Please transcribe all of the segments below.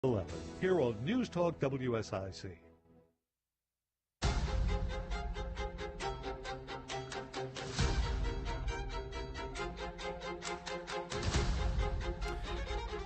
11 here on News Talk WSIC.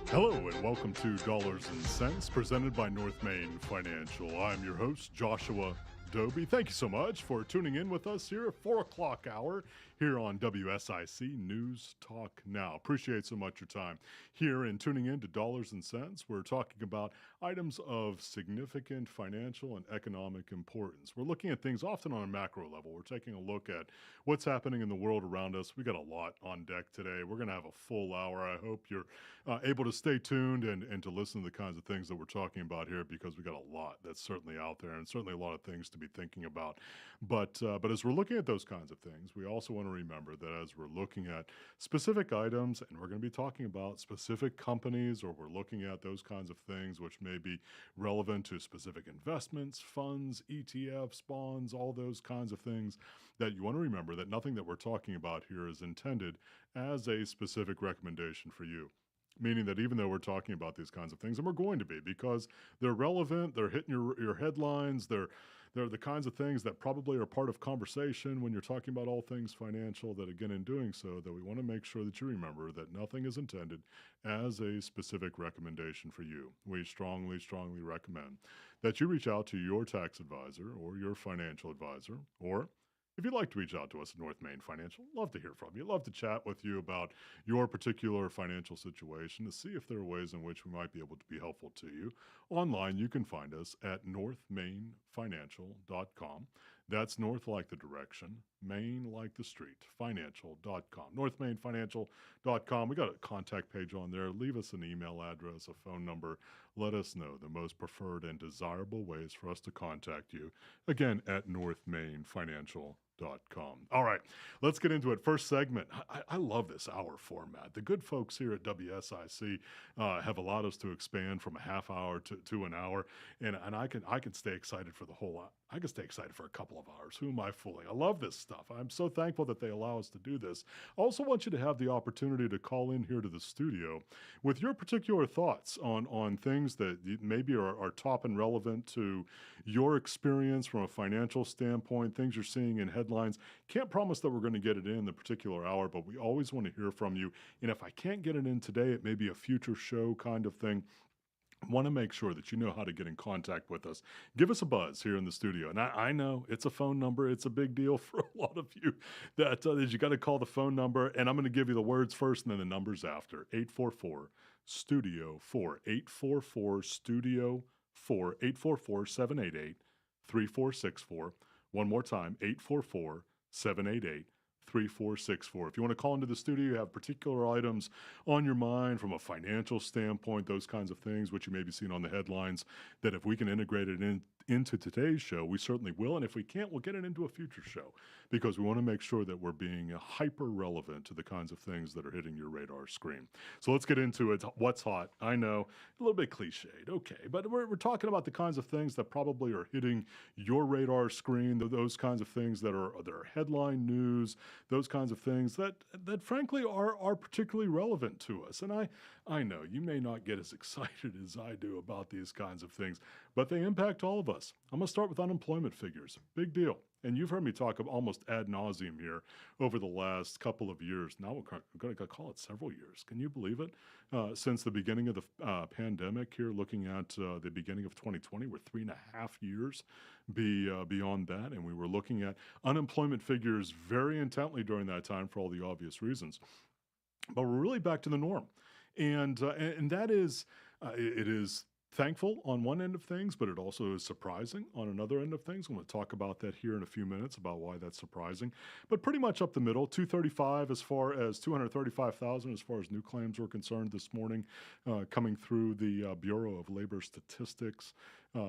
Hello and welcome to Dollars and Cents, presented by North Main Financial. I'm your host, Joshua Dobi. Thank you so much for tuning in with us here at 4 o'clock hour here on WSIC News Talk Now. Appreciate so much your time here and tuning in to Dollars and Cents. We're talking about items of significant financial and economic importance. We're looking at things often on a macro level. We're taking a look at what's happening in the world around us. We got a lot on deck today. We're going to have a full hour. I hope you're able to stay tuned and to listen to the kinds of things that we're talking about here, because we got a lot that's certainly out there and certainly a lot of things to be thinking about. But as we're looking at those kinds of things, we also want to remember that as we're looking at specific items, and we're going to be talking about specific companies, or we're looking at those kinds of things which may be relevant to specific investments, funds, ETFs, bonds, all those kinds of things, that you want to remember that nothing that we're talking about here is intended as a specific recommendation for you. Meaning that even though we're talking about these kinds of things, and we're going to be, because they're relevant, they're hitting your headlines, they're the kinds of things that probably are part of conversation when you're talking about all things financial, that again, in doing so, that we want to make sure that you remember that nothing is intended as a specific recommendation for you. We strongly, strongly recommend that you reach out to your tax advisor or your financial advisor, or if you'd like to reach out to us at North Main Financial, love to hear from you. Love to chat with you about your particular financial situation to see if there are ways in which we might be able to be helpful to you. Online, you can find us at northmainfinancial.com. That's north like the direction, Main like the street, financial.com. Northmainfinancial.com. We got a contact page on there. Leave us an email address, a phone number. Let us know the most preferred and desirable ways for us to contact you. Again, at northmainfinancial.com. All right, let's get into it. First segment. I love this hour format. The good folks here at WSIC have allowed us to expand from a half hour to an hour, and I can stay excited for the whole lot. I can stay excited for a couple of hours. Who am I fooling? I love this stuff. I'm so thankful that they allow us to do this. I also want you to have the opportunity to call in here to the studio with your particular thoughts on things that maybe are top and relevant to your experience from a financial standpoint, things you're seeing in headlines. Can't promise that we're going to get it in the particular hour, but we always want to hear from you. And if I can't get it in today, it may be a future show kind of thing. Want to make sure that you know how to get in contact with us. Give us a buzz here in the studio. And I know it's a phone number. It's a big deal for a lot of you that you got to call the phone number. And I'm going to give you the words first and then the numbers after. 844-STUDIO-4. 844-STUDIO-4. 844-788-3464. One more time, 844-788-3464. If you want to call into the studio, you have particular items on your mind from a financial standpoint, those kinds of things, which you may be seeing on the headlines, that if we can integrate it into today's show, we certainly will. And if we can't, we'll get it into a future show, because we want to make sure that we're being hyper relevant to the kinds of things that are hitting your radar screen. So let's get into it. What's hot? I know, a little bit cliched. Okay. But we're talking about the kinds of things that probably are hitting your radar screen, those kinds of things that are headline news, those kinds of things that frankly are particularly relevant to us. And I know you may not get as excited as I do about these kinds of things, but they impact all of us. I'm going to start with unemployment figures. Big deal. And you've heard me talk almost ad nauseum here over the last couple of years. Now we're going to call it several years. Can you believe it? Since the beginning of the pandemic here, looking at the beginning of 2020, we're 3.5 years beyond that. And we were looking at unemployment figures very intently during that time for all the obvious reasons. But we're really back to the norm. And that is, it is thankful on one end of things, but it also is surprising on another end of things. I'm going to talk about that here in a few minutes, about why that's surprising. But pretty much up the middle, 235,000 as far as new claims were concerned this morning, coming through the Bureau of Labor Statistics.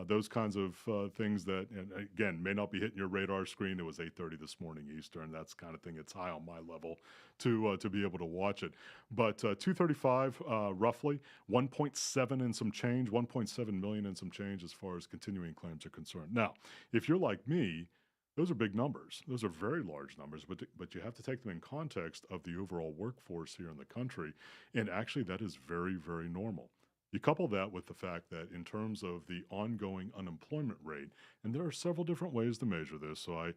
Those kinds of things that, and again, may not be hitting your radar screen. It was 8:30 this morning Eastern. That's the kind of thing it's high on my level to be able to watch it. But 235 roughly, 1.7 and some change, 1.7 million and some change as far as continuing claims are concerned. Now, if you're like me, those are big numbers. Those are very large numbers, but you have to take them in context of the overall workforce here in the country. And actually, that is very, very normal. You couple that with the fact that in terms of the ongoing unemployment rate, and there are several different ways to measure this, so I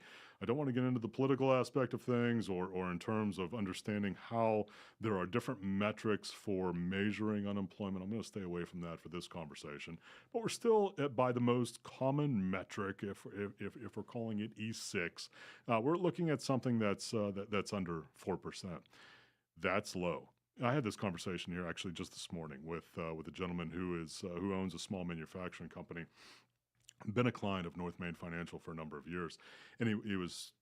don't want to get into the political aspect of things or in terms of understanding how there are different metrics for measuring unemployment. I'm going to stay away from that for this conversation. But we're still by the most common metric, if we're calling it E6, we're looking at something that's under 4%. That's low. I had this conversation here actually just this morning with a gentleman who owns a small manufacturing company, been a client of North Main Financial for a number of years, and he was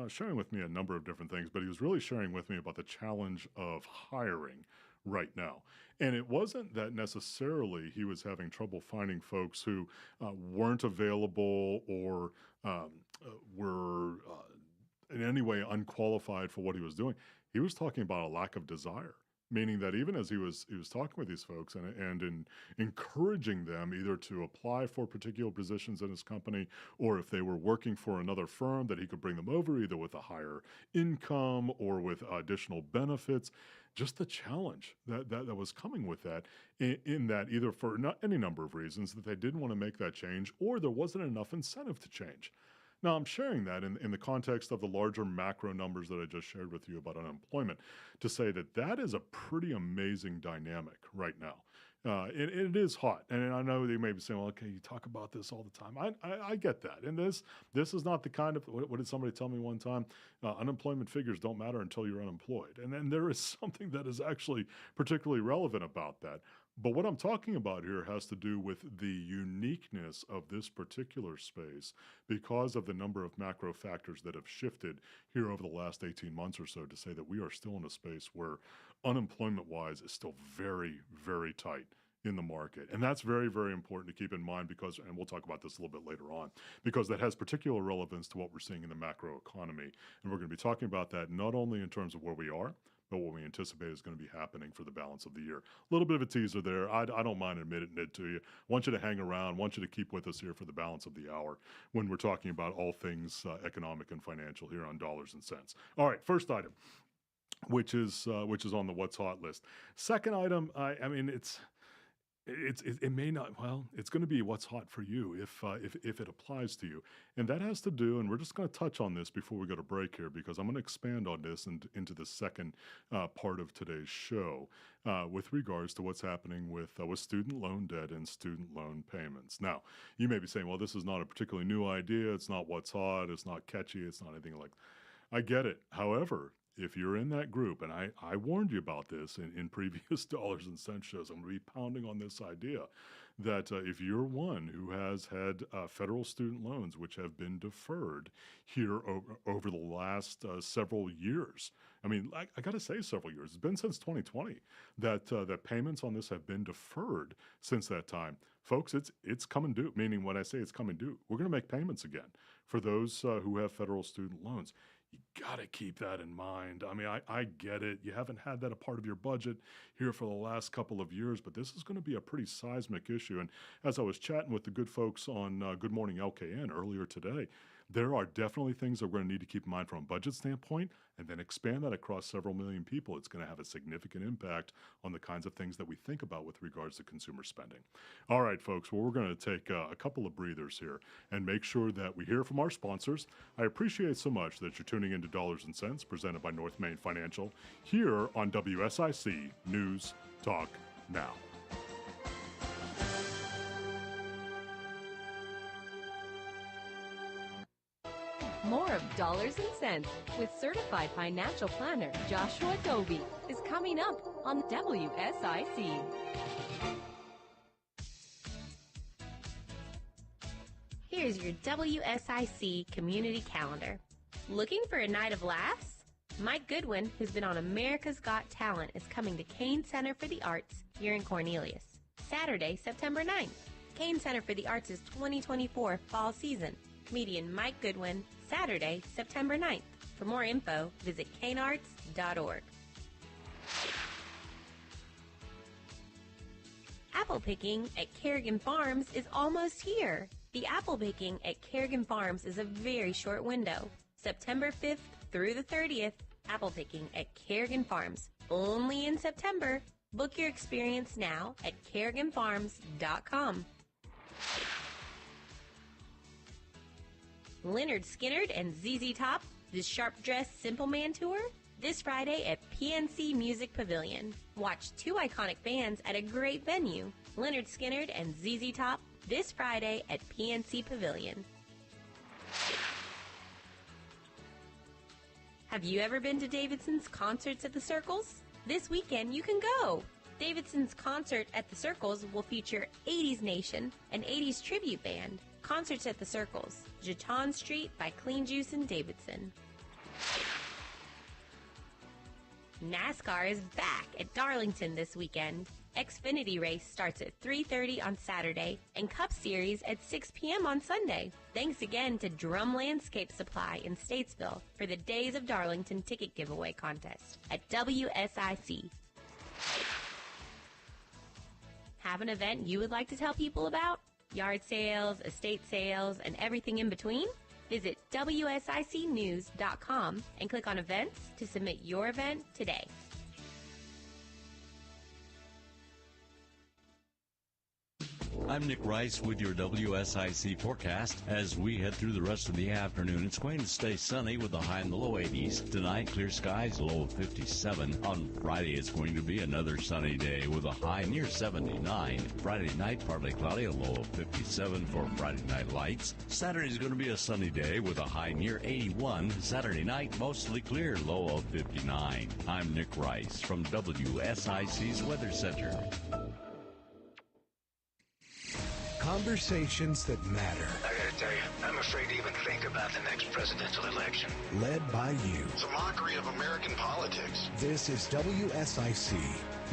sharing with me a number of different things, but he was really sharing with me about the challenge of hiring right now. And it wasn't that necessarily he was having trouble finding folks who weren't available or were in any way unqualified for what he was doing. He was talking about a lack of desire. Meaning that even as he was talking with these folks and in encouraging them either to apply for particular positions in his company, or if they were working for another firm, that he could bring them over either with a higher income or with additional benefits. Just the challenge that was coming with that, in that either for not any number of reasons that they didn't want to make that change, or there wasn't enough incentive to change. Now, I'm sharing that in the context of the larger macro numbers that I just shared with you about unemployment to say that is a pretty amazing dynamic right now. It is hot. And I know they may be saying, well, okay, you talk about this all the time. I get that. And this is not the kind of, what did somebody tell me one time? Unemployment figures don't matter until you're unemployed. And then there is something that is actually particularly relevant about that. But what I'm talking about here has to do with the uniqueness of this particular space because of the number of macro factors that have shifted here over the last 18 months or so to say that we are still in a space where unemployment-wise is still very, very tight in the market. And that's very, very important to keep in mind because, and we'll talk about this a little bit later on, because that has particular relevance to what we're seeing in the macro economy. And we're going to be talking about that not only in terms of where we are, but what we anticipate is going to be happening for the balance of the year. A little bit of a teaser there. I don't mind admitting it to you. I want you to hang around. I want you to keep with us here for the balance of the hour when we're talking about all things economic and financial here on Dollars and Cents. All right, first item, which is on the What's Hot list. Second item, I mean, it may not, well, it's going to be what's hot for you if it applies to you. And that has to do, and we're just going to touch on this before we go to break here, because I'm going to expand on this into the second part of today's show with regards to what's happening with student loan debt and student loan payments. Now, you may be saying, well, this is not a particularly new idea. It's not what's hot. It's not catchy. It's not anything like that. I get it. However, if you're in that group, and I warned you about this in previous Dollars and Cents shows, I'm going to be pounding on this idea that if you're one who has had federal student loans which have been deferred here over the last several years, I mean, I got to say several years. It's been since 2020 that payments on this have been deferred since that time. Folks, it's coming due, meaning when I say it's coming due, we're going to make payments again for those who have federal student loans. You got to keep that in mind. I mean, I get it. You haven't had that a part of your budget here for the last couple of years, but this is going to be a pretty seismic issue. And as I was chatting with the good folks on Good Morning LKN earlier today, there are definitely things that we're going to need to keep in mind from a budget standpoint, and then expand that across several million people. It's going to have a significant impact on the kinds of things that we think about with regards to consumer spending. All right, folks, well, we're going to take a couple of breathers here and make sure that we hear from our sponsors. I appreciate so much that you're tuning into Dollars and Cents, presented by North Main Financial, here on WSIC News Talk Now. More of Dollars and Cents with certified financial planner Joshua Dobi is coming up on WSIC. Here's your WSIC community calendar. Looking for a night of laughs? Mike Goodwin, who's been on America's Got Talent, is coming to Kane Center for the Arts here in Cornelius. Saturday, September 9th. Kane Center for the Arts' 2024 fall season. Comedian Mike Goodwin, Saturday, September 9th. For more info, visit canearts.org. Apple picking at Kerrigan Farms is almost here. The apple picking at Kerrigan Farms is a very short window. September 5th through the 30th, apple picking at Kerrigan Farms. Only in September. Book your experience now at kerriganfarms.com. Leonard Skinnard and ZZ Top, the Sharp Dress Simple Man Tour, this Friday at PNC Music Pavilion. Watch two iconic bands at a great venue. Leonard Skinnard and ZZ Top, this Friday at PNC Pavilion. Have you ever been to Davidson's Concerts at the Circles? This weekend you can go. Davidson's Concert at the Circles will feature 80s Nation, an 80s tribute band. Concerts at the Circles, Jeton Street by Clean Juice and Davidson. NASCAR is back at Darlington this weekend. Xfinity race starts at 3:30 on Saturday and Cup Series at 6 p.m. on Sunday. Thanks again to Drum Landscape Supply in Statesville for the Days of Darlington ticket giveaway contest at WSIC. Have an event you would like to tell people about? Yard sales, estate sales, and everything in between? Visit WSICnews.com and click on Events to submit your event today. I'm Nick Rice with your WSIC forecast. As we head through the rest of the afternoon, it's going to stay sunny with a high in the low 80s. Tonight, clear skies, low of 57. On Friday, it's going to be another sunny day with a high near 79. Friday night, partly cloudy, a low of 57 for Friday night lights. Saturday is going to be a sunny day with a high near 81. Saturday night, mostly clear, low of 59. I'm Nick Rice from WSIC's Weather Center. Conversations that matter. I gotta tell you, I'm afraid to even think about the next presidential election. Led by you. It's a mockery of American politics. This is WSIC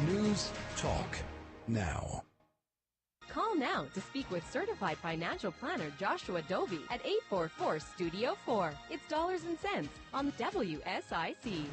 News Talk Now. Call now to speak with certified financial planner Joshua Dobi at 844-STUDIO-4. It's dollars and cents on WSIC.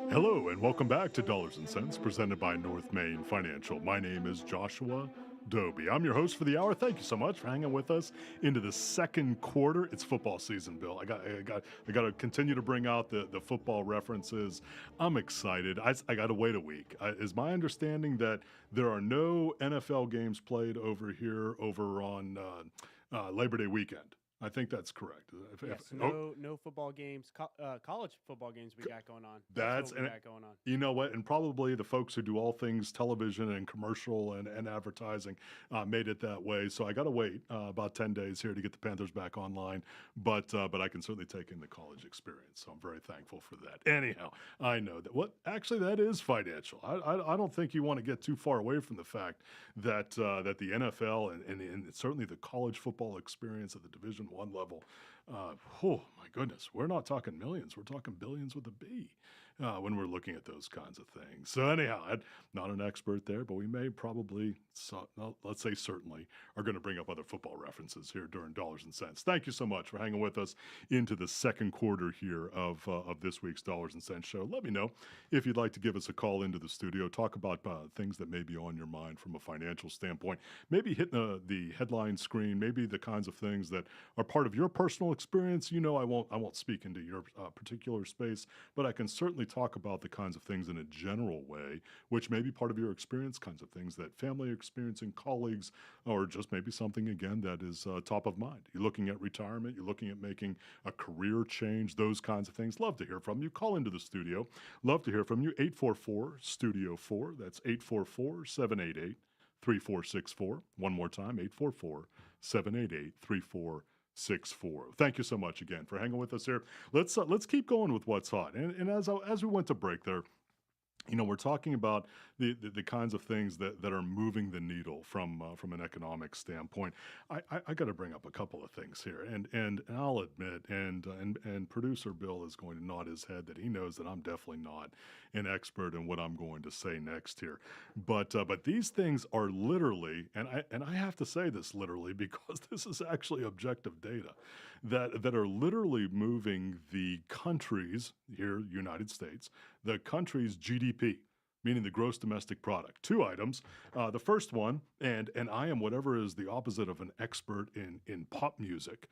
Hello and welcome back to Dollars and Cents, presented by North Main Financial. My name is Joshua Dobi. I'm your host for the hour. Thank you so much for hanging with us into the second quarter. It's football season, Bill. I got to continue to bring out the football references. I'm excited. I got to wait a week. Is my understanding that there are no NFL games played over here over on Labor Day weekend? I think that's correct. Yes, no football games, college football games we got going on. That's what we got going on. You know what? And probably the folks who do all things television and commercial and advertising made it that way. So I got to wait about 10 days here to get the Panthers back online. But I can certainly take in the college experience. So I'm very thankful for that. Anyhow, I know that actually that is financial. I don't think you want to get too far away from the fact that that the NFL and certainly the college football experience at the Division I level, oh my goodness, we're not talking millions, we're talking billions with a B when we're looking at those kinds of things. So anyhow, I'm not an expert there, but we may probably, let's say certainly, are going to bring up other football references here during Dollars and Cents. Thank you so much for hanging with us into the second quarter here of this week's Dollars and Cents show. Let me know if you'd like to give us a call into the studio, talk about things that may be on your mind from a financial standpoint, maybe hitting the headline screen, maybe the kinds of things that are part of your personal experience. You know, I won't speak into your particular space, but I can certainly talk about the kinds of things in a general way, which may be part of your experience, kinds of things that family are experiencing, colleagues, or just maybe something, again, that is top of mind. You're looking at retirement, you're looking at making a career change, those kinds of things. Love to hear from you. Call into the studio. Love to hear from you. 844-STUDIO-4. That's 844-788-3464. One more time, 844-788-3464. Thank you so much again for hanging with us here. Let's keep going with what's hot. And as we went to break there, you know, we're talking about the kinds of things that are moving the needle from an economic standpoint. I got to bring up a couple of things here, and I'll admit, and producer Bill is going to nod his head that he knows that I'm definitely not an expert in what I'm going to say next here. But these things are literally, and I have to say this literally because this is actually objective data, that are literally moving the country's, here, United States, the country's GDP, meaning the gross domestic product. Two items. The first one, and I am whatever is the opposite of an expert in pop music.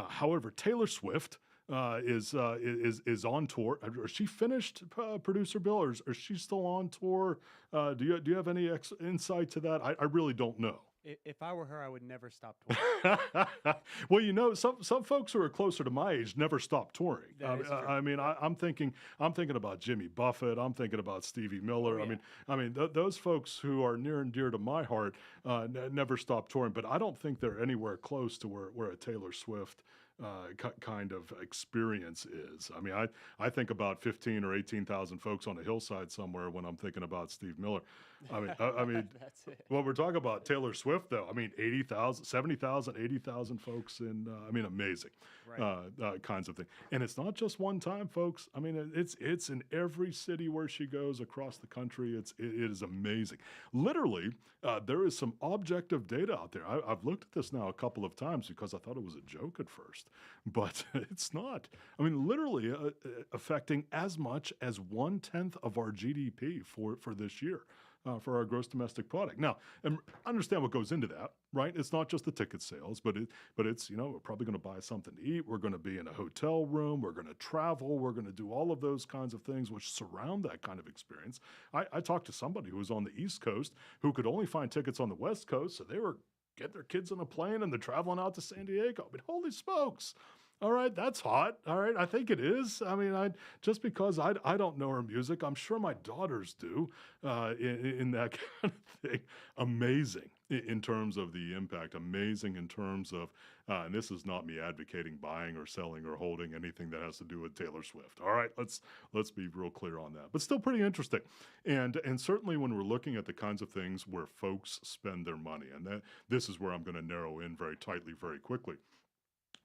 However, Taylor Swift is on tour. Is she finished, producer Bill, or is she still on tour? Do you have any insight to that? I really don't know. If I were her, I would never stop touring. Well, you know, some folks who are closer to my age never stop touring. That is true. I mean, I'm thinking about Jimmy Buffett. I'm thinking about Stevie Miller. Oh, yeah. I mean, those folks who are near and dear to my heart never stop touring. But I don't think they're anywhere close to where a Taylor Swift kind of experience is. I mean, I think about 15 or 18,000 folks on a hillside somewhere when I'm thinking about Steve Miller. I mean, That's it. well, we're talking about Taylor Swift, though. I mean, 80,000, 70,000, 80,000 folks in, amazing kinds of things. And it's not just one time, folks. I mean, it's in every city where she goes across the country. It is amazing. Literally, there is some objective data out there. I've looked at this now a couple of times because I thought it was a joke at first, but it's not. I mean, literally affecting as much as 1/10 of our GDP for this year. For our gross domestic product. Now, and understand what goes into that, right? It's not just the ticket sales, but it's, you know, we're probably going to buy something to eat. We're going to be in a hotel room. We're going to travel. We're going to do all of those kinds of things which surround that kind of experience. I talked to somebody who was on the East Coast who could only find tickets on the West Coast, so they were getting their kids on a plane and they're traveling out to San Diego. I mean, holy smokes. All right, that's hot. All right, I think it is. I mean, just because I don't know her music, I'm sure my daughters do in that kind of thing. Amazing in terms of the impact. Amazing in terms of, and this is not me advocating buying or selling or holding anything that has to do with Taylor Swift. All right, let's be real clear on that. But still pretty interesting, and certainly when we're looking at the kinds of things where folks spend their money, and this is where I'm going to narrow in very tightly, very quickly.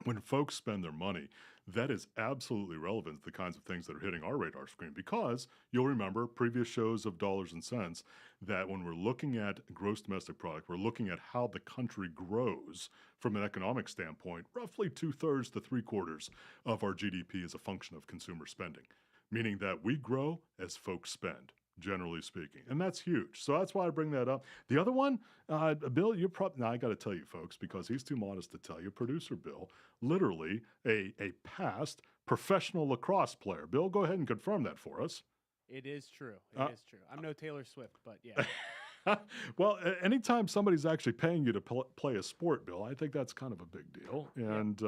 When folks spend their money, that is absolutely relevant to the kinds of things that are hitting our radar screen, because you'll remember previous shows of Dollars and Cents that when we're looking at gross domestic product, we're looking at how the country grows from an economic standpoint. Roughly 2/3 to 3/4 of our GDP is a function of consumer spending, meaning that we grow as folks spend, generally speaking. And that's huge. So that's why I bring that up. The other one, Bill, you're probably, now I got to tell you folks, because he's too modest to tell you, producer Bill, literally a past professional lacrosse player. Bill, go ahead and confirm that for us. It is true. It is true. I'm no Taylor Swift, but yeah. Well, anytime somebody's actually paying you to play a sport, Bill, I think that's kind of a big deal. And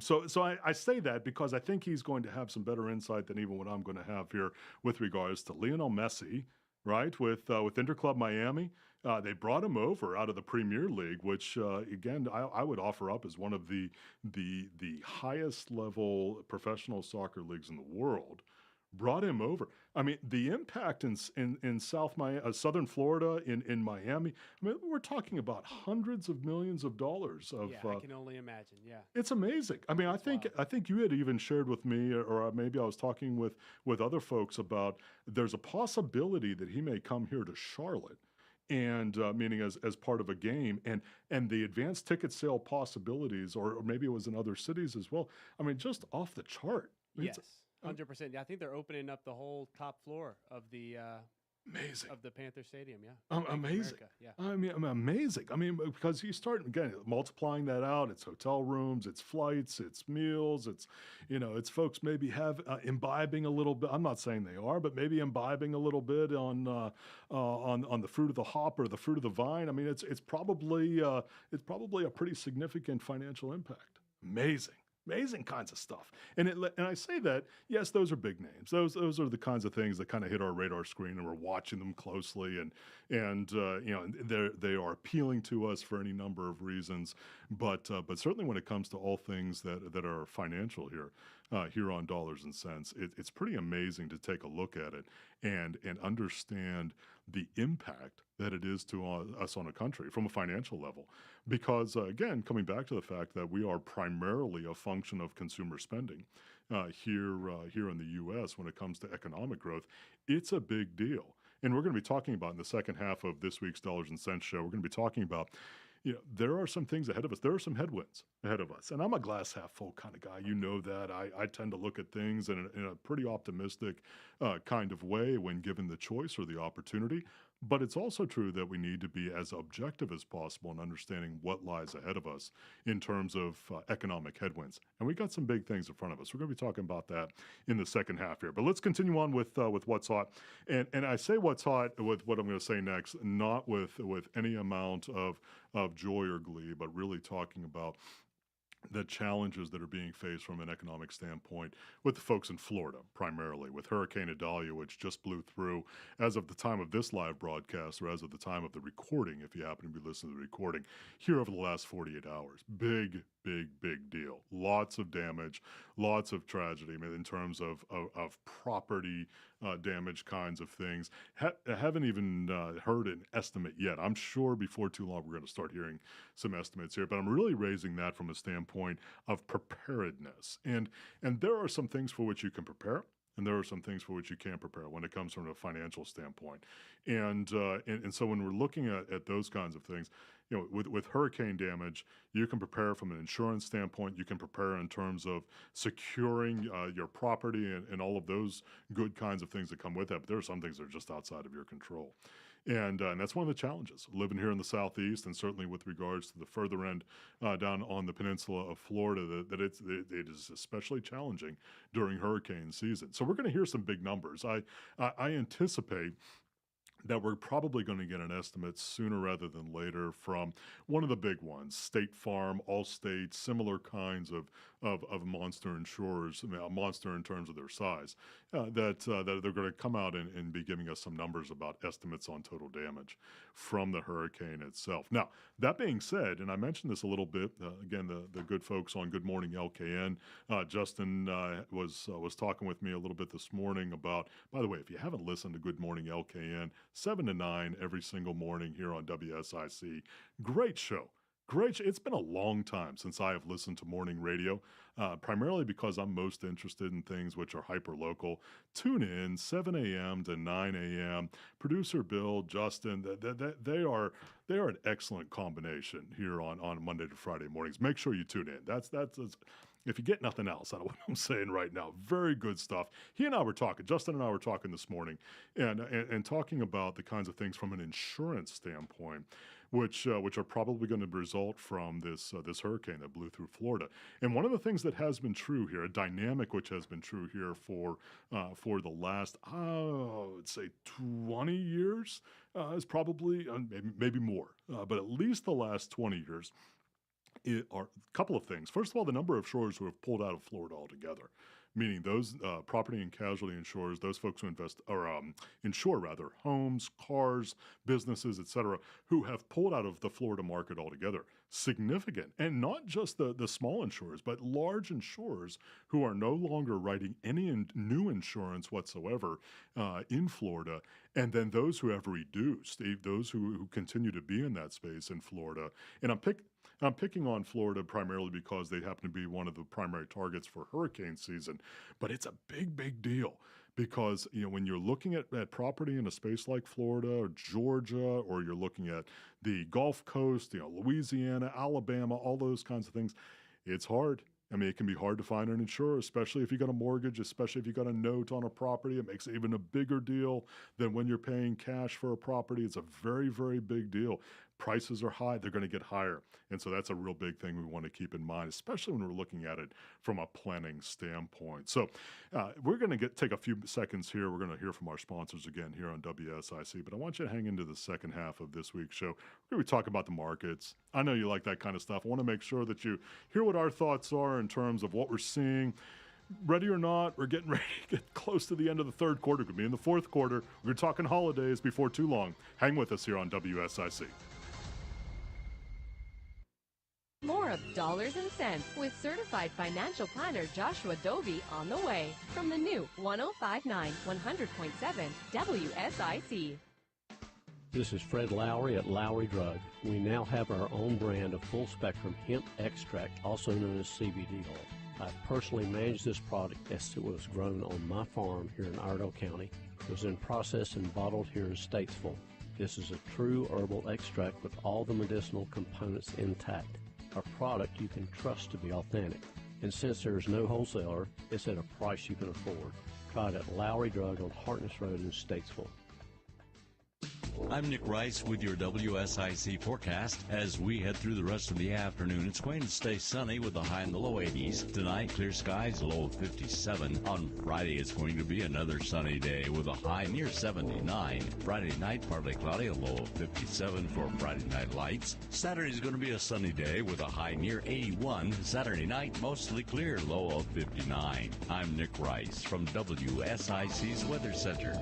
so I say that because I think he's going to have some better insight than even what I'm going to have here with regards to Lionel Messi, right? With Interclub Miami. They brought him over out of the Premier League, which, again, I would offer up as one of the highest level professional soccer leagues in the world. Brought him over. I mean, the impact in southern Florida, in Miami. I mean, we're talking about hundreds of millions of dollars. I can only imagine. Yeah, it's amazing. I mean, I think you had even shared with me, or maybe I was talking with other folks about there's a possibility that he may come here to Charlotte. And meaning as part of a game, and the advanced ticket sale possibilities, or maybe it was in other cities as well. I mean, just off the chart. I mean, yes. 100%. Yeah, I think they're opening up the whole top floor of the amazing of the Panther Stadium. Yeah, amazing. America. Yeah, I mean, amazing. I mean, because you start again multiplying that out. It's hotel rooms, it's flights, it's meals, it's folks maybe imbibing a little bit. I'm not saying they are, but maybe imbibing a little bit on the fruit of the hop or the fruit of the vine. I mean, it's probably a pretty significant financial impact. Amazing kinds of stuff. And I say that, yes, those are big names. Those are the kinds of things that kind of hit our radar screen, and we're watching them closely, and they are appealing to us for any number of reasons. But certainly when it comes to all things that are financial here on Dollars and Cents, it's pretty amazing to take a look at it and understand the impact that it is to us on a country from a financial level. Because, again, coming back to the fact that we are primarily a function of consumer spending here in the U.S. when it comes to economic growth, it's a big deal. And we're going to be talking about in the second half of this week's Dollars and Cents show, we're going to be talking about, there are some things ahead of us. There are some headwinds ahead of us. And I'm a glass half full kind of guy. You know that. I tend to look at things in a pretty optimistic kind of way when given the choice or the opportunity. But it's also true that we need to be as objective as possible in understanding what lies ahead of us in terms of economic headwinds. And we got some big things in front of us. We're going to be talking about that in the second half here. But let's continue on with what's hot. And I say what's hot with what I'm going to say next, not with any amount of joy or glee, but really talking about the challenges that are being faced from an economic standpoint with the folks in Florida, primarily with Hurricane Idalia, which just blew through as of the time of this live broadcast, or as of the time of the recording, if you happen to be listening to the recording, here over the last 48 hours. Big deal. Lots of damage, lots of tragedy in terms of property damage kinds of things. Haven't even heard an estimate yet. I'm sure before too long we're going to start hearing some estimates here, but I'm really raising that from a standpoint of preparedness. And there are some things for which you can prepare, and there are some things for which you can't prepare when it comes from a financial standpoint. And so when we're looking at those kinds of things, with hurricane damage, you can prepare from an insurance standpoint. You can prepare in terms of securing your property and all of those good kinds of things that come with that. But there are some things that are just outside of your control. And that's one of the challenges living here in the Southeast, and certainly with regards to the further end down on the peninsula of Florida, that it is especially challenging during hurricane season. So we're going to hear some big numbers. I anticipate that we're probably going to get an estimate sooner rather than later from one of the big ones, State Farm, Allstate, similar kinds of monster insurers, monster in terms of their size, that they're going to come out and be giving us some numbers about estimates on total damage from the hurricane itself. Now, that being said, and I mentioned this a little bit, again, the good folks on Good Morning LKN, Justin was talking with me a little bit this morning about, by the way, if you haven't listened to Good Morning LKN, 7 to 9 every single morning here on WSIC. Great show. It's been a long time since I have listened to morning radio, primarily because I'm most interested in things which are hyper-local. Tune in 7 a.m. to 9 a.m. Producer Bill, Justin, they are an excellent combination here on Monday to Friday mornings. Make sure you tune in. That's if you get nothing else out of what I'm saying right now, very good stuff. Justin and I were talking this morning, and talking about the kinds of things from an insurance standpoint, which are probably going to result from this hurricane that blew through Florida. And one of the things that has been true here, a dynamic which has been true here for the last, I would say 20 years, is probably maybe more, but at least the last 20 years. Are a couple of things. First of all, the number of insurers who have pulled out of Florida altogether, meaning those property and casualty insurers, those folks who insure homes, cars, businesses, etc., who have pulled out of the Florida market altogether. Significant. And not just the small insurers, but large insurers who are no longer writing any new insurance whatsoever in Florida. And then those who have reduced, those who continue to be in that space in Florida. And I'm picking on Florida primarily because they happen to be one of the primary targets for hurricane season, but it's a big deal because, when you're looking at property in a space like Florida or Georgia, or you're looking at the Gulf Coast, Louisiana, Alabama, all those kinds of things, it's hard. It can be hard to find an insurer, especially if you got a mortgage, especially if you got a note on a property. It makes it even a bigger deal than when you're paying cash for a property. It's a very big deal. Prices are high, they're going to get higher. And so that's a real big thing we want to keep in mind, especially when we're looking at it from a planning standpoint. So we're going to take a few seconds here. We're going to hear from our sponsors again here on WSIC, but I want you to hang into the second half of this week's show. We're going to talk about the markets. I know you like that kind of stuff. I want to make sure that you hear what our thoughts are in terms of what we're seeing. Ready or not, we're getting ready to get close to the end of the third quarter. Could be in the fourth quarter. We're talking holidays before too long. Hang with us here on WSIC. More of Dollars and Cents with certified financial planner Joshua Dobi on the way from the new 105.9 100.7 WSIC. This is Fred Lowry at Lowry Drug. We now have our own brand of full-spectrum hemp extract, also known as CBD oil. I personally manage this product as it was grown on my farm here in Iredell County. It was then processed and bottled here in Statesville. This is a true herbal extract with all the medicinal components intact. A product you can trust to be authentic. And since there is no wholesaler, it's at a price you can afford. Try it at Lowry Drug on Hartness Road in Statesville. I'm Nick Rice with your WSIC forecast. As we head through the rest of the afternoon, it's going to stay sunny with a high in the low 80s. Tonight, clear skies, low of 57. On Friday, it's going to be another sunny day with a high near 79. Friday night, partly cloudy, a low of 57 for Friday night lights. Saturday is going to be a sunny day with a high near 81. Saturday night, mostly clear, low of 59. I'm Nick Rice from WSIC's Weather Center.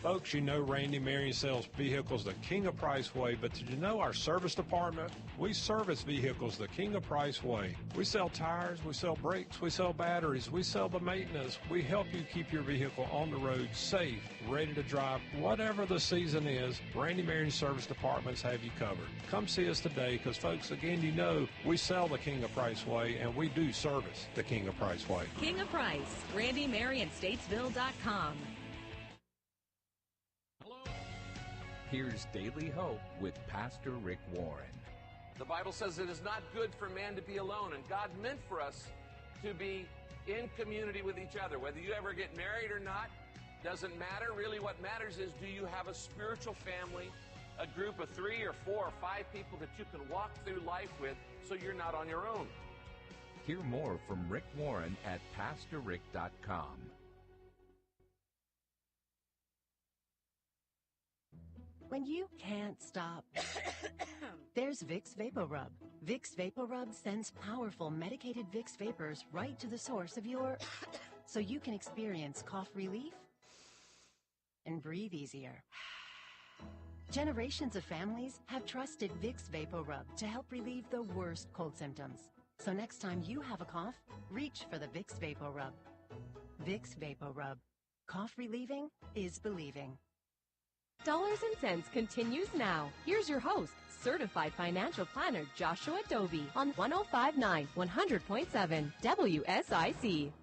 Folks, you know Randy Marion sells vehicles the King of Price way, but did you know our service department? We service vehicles the King of Price way. We sell tires, we sell brakes, we sell batteries, we sell the maintenance. We help you keep your vehicle on the road safe, ready to drive. Whatever the season is, Randy Marion service departments have you covered. Come see us today because, folks, again, you know we sell the King of Price way and we do service the King of Price way. King of Price, RandyMarionStatesville.com. Here's Daily Hope with Pastor Rick Warren. The Bible says it is not good for man to be alone, and God meant for us to be in community with each other. Whether you ever get married or not, doesn't matter. Really what matters is, do you have a spiritual family, a group of 3 or 4 or 5 people that you can walk through life with so you're not on your own? Hear more from Rick Warren at PastorRick.com. When you can't stop, there's Vicks VapoRub. Vicks VapoRub sends powerful medicated Vicks vapors right to the source of your... so you can experience cough relief and breathe easier. Generations of families have trusted Vicks VapoRub to help relieve the worst cold symptoms. So next time you have a cough, reach for the Vicks VapoRub. Vicks VapoRub. Cough relieving is believing. Dollars and Cents continues now. Here's your host, Certified Financial Planner Joshua Dobi on 105.9 100.7 WSIC.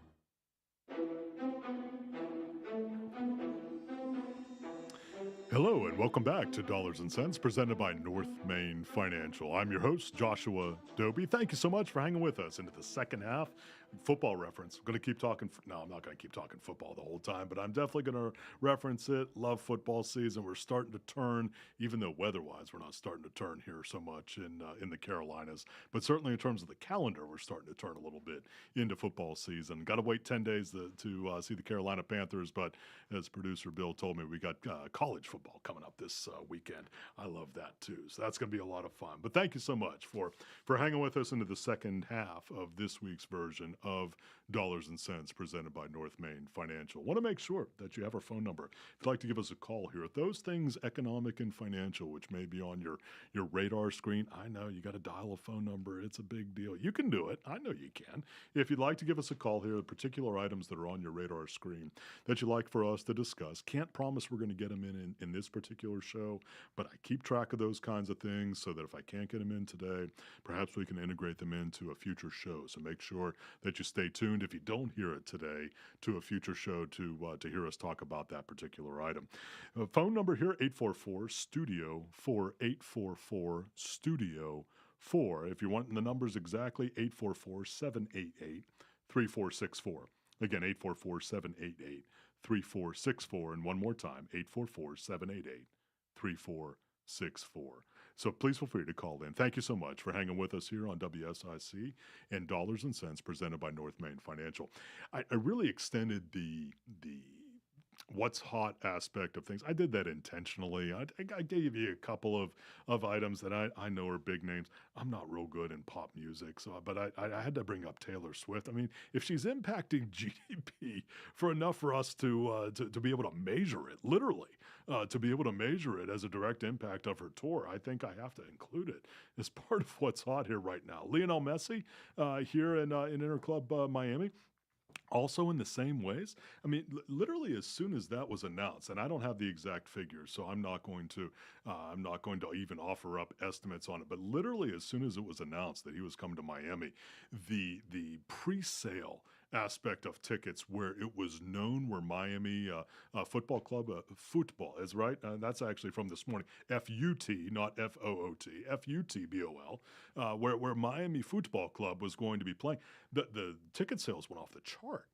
Hello and welcome back to Dollars and Cents presented by North Main Financial. I'm your host, Joshua Dobi. Thank you so much for hanging with us into the second half. Football reference. I'm going to keep talking. No, I'm not going to keep talking football the whole time, but I'm definitely going to reference it. Love football season. We're starting to turn, even though weather-wise we're not starting to turn here so much in the Carolinas, but certainly in terms of the calendar, we're starting to turn a little bit into football season. Got to wait 10 days to see the Carolina Panthers, but as producer Bill told me, we got college football coming up this weekend. I love that too, so that's going to be a lot of fun. But thank you so much for hanging with us into the second half of this week's version of Dollars and Cents presented by North Main Financial. Want to make sure that you have our phone number. If you'd like to give us a call here, those things economic and financial, which may be on your radar screen, I know you got to dial a phone number. It's a big deal. You can do it. I know you can. If you'd like to give us a call here, the particular items that are on your radar screen that you'd like for us to discuss, can't promise we're going to get them in this particular show, but I keep track of those kinds of things so that if I can't get them in today, perhaps we can integrate them into a future show. So make sure that you stay tuned if you don't hear it today to a future show to hear us talk about that particular item. Phone number here, 844-STUDIO-4, 844-STUDIO-4. If you're wanting the numbers exactly, 844-788-3464. Again, 844-788-3464. And one more time, 844-788-3464. So please feel free to call in. Thank you so much for hanging with us here on WSIC and Dollars and Cents presented by North Main Financial. I really extended the what's hot aspect of things. I did that intentionally. I gave you a couple of items that I know are big names. I'm not real good in pop music, but I had to bring up Taylor Swift. I mean, if she's impacting GDP for enough for us to be able to measure it, literally, to be able to measure it as a direct impact of her tour, I think I have to include it as part of what's hot here right now. Lionel Messi here in Interclub Miami. Also in the same ways, I mean, literally as soon as that was announced, and I don't have the exact figures, so I'm not going to even offer up estimates on it. But literally as soon as it was announced that he was coming to Miami, the pre-sale aspect of tickets where it was known where Miami Football Club, football is right. That's actually from this morning. F-U-T, not F-O-O-T, F-U-T-B-O-L, where Miami Football Club was going to be playing. The ticket sales went off the chart.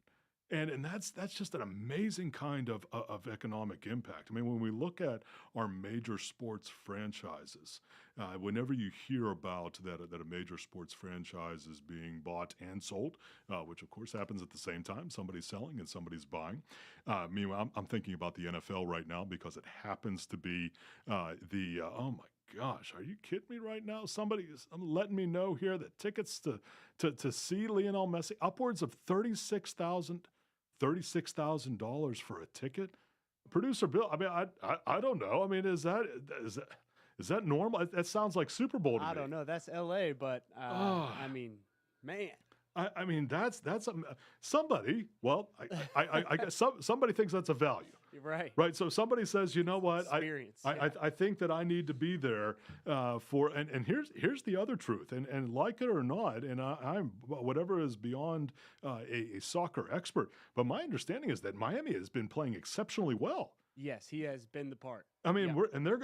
And that's just an amazing kind of economic impact. I mean, when we look at our major sports franchises, whenever you hear about that a major sports franchise is being bought and sold, which of course happens at the same time, somebody's selling and somebody's buying. Meanwhile, I'm thinking about the NFL right now because it happens to be oh my gosh, are you kidding me right now? Somebody is letting me know here that tickets to see Lionel Messi, upwards of $36,000 for a ticket. Producer Bill, I mean, I don't know. I mean, is that normal? That sounds like Super Bowl to me. I don't know. That's L.A., but I mean, man. I mean, that's somebody. Well, I guess somebody thinks that's a value. Right. So somebody says, you know what? I think that I need to be there for. And here's the other truth. And like it or not, and I'm whatever is beyond a soccer expert, but my understanding is that Miami has been playing exceptionally well. Yes, he has been the part. I mean,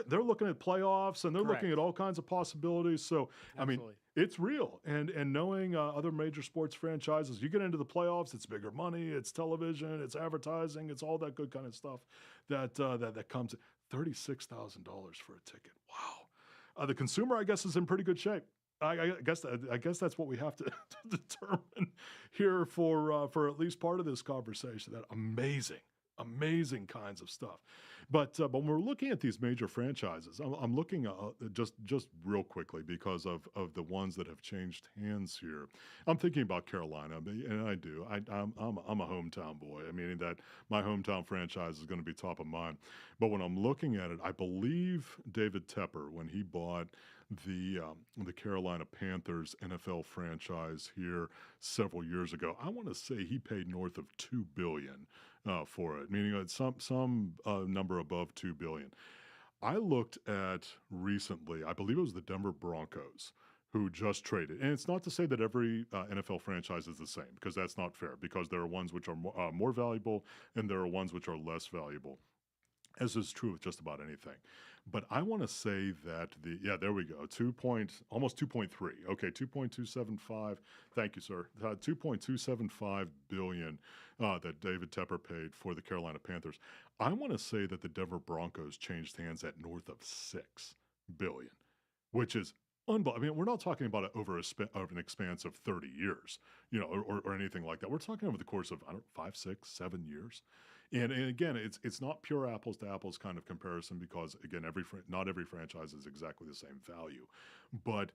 they're looking at playoffs and they're looking at all kinds of possibilities. So I mean, it's real. And knowing other major sports franchises, you get into the playoffs, it's bigger money, it's television, it's advertising, it's all that good kind of stuff that comes. $36,000 for a ticket. Wow. The consumer, I guess, is in pretty good shape. I guess that's what we have to determine here for at least part of this conversation. That amazing kinds of stuff. But when we're looking at these major franchises, I'm looking just real quickly because of the ones that have changed hands here. I'm thinking about Carolina, and I do. I'm a hometown boy. I mean that my hometown franchise is going to be top of mind. But when I'm looking at it, I believe David Tepper, when he bought the Carolina Panthers NFL franchise here several years ago, I want to say he paid north of $2 billion for it, meaning some number above $2 billion. I looked at recently, I believe it was the Denver Broncos who just traded. And it's not to say that every NFL franchise is the same, because that's not fair, because there are ones which are more valuable and there are ones which are less valuable, as is true with just about anything. But I want to say that there we go, almost 2.3. Okay, 2.275. Thank you, sir. 2.275 billion that David Tepper paid for the Carolina Panthers. I want to say that the Denver Broncos changed hands at north of $6 billion, which is unbelievable. I mean, we're not talking about it over an expanse of 30 years, or anything like that. We're talking over the course of 5, 6, 7 years. And again, it's not pure apples to apples kind of comparison, because again, not every franchise is exactly the same value. But